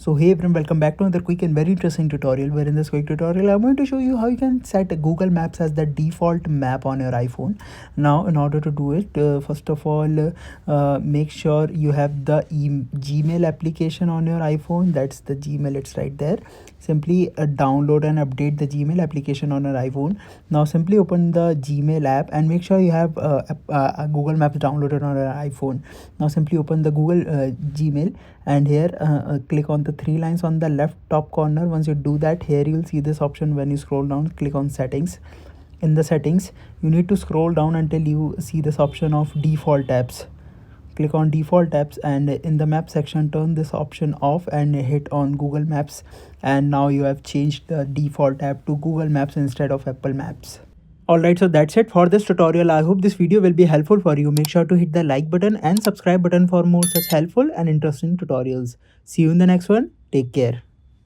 So hey everyone, welcome back to another quick and very interesting tutorial, where in this quick tutorial I'm going to show you how you can set Google Maps as the default map on your iPhone. Now in order to do it, first of all, make sure you have the Gmail application on your iPhone. That's the Gmail, it's right there. Simply download and update the Gmail application on your iPhone. Now simply open the Gmail app and make sure you have Google Maps downloaded on your iPhone. Now simply open the Google Gmail, and here click on the three lines on the left top corner. Once you do that, here you will see this option. When you scroll down, click on settings. In the settings, you need to scroll down until you see this option of default apps. Click on default apps, and in the map section turn this option off and hit on Google Maps, and now you have changed the default app to Google Maps instead of Apple Maps. Alright, so that's it for this tutorial. I hope this video will be helpful for you. Make sure to hit the like button and subscribe button for more such helpful and interesting tutorials. See you in the next one. Take care.